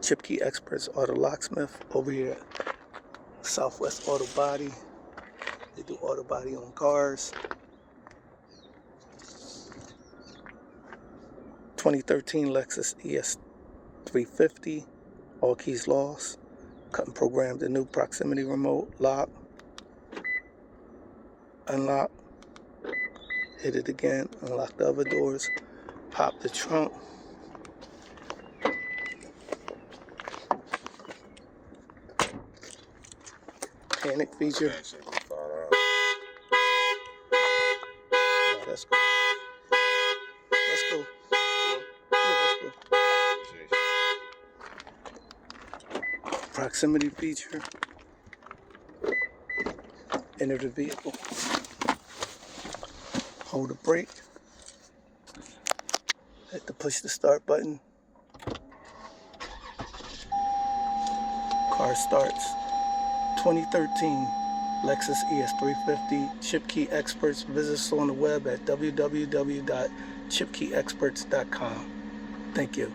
ChipKey Experts Auto Locksmith over here at Southwest Auto Body. They do auto body on cars. 2013 Lexus ES350, all keys lost. Cut and program the new proximity remote, lock, unlock, hit it again, unlock the other doors, pop the trunk. Panic feature. No, that's cool. That's cool. Yeah, that's cool. Proximity feature. Enter the vehicle. Hold the brake. Hit the push the start button. Car starts. 2013 Lexus ES350 ChipKey Experts. Visit us on the web at www.chipkeyexperts.com. Thank you.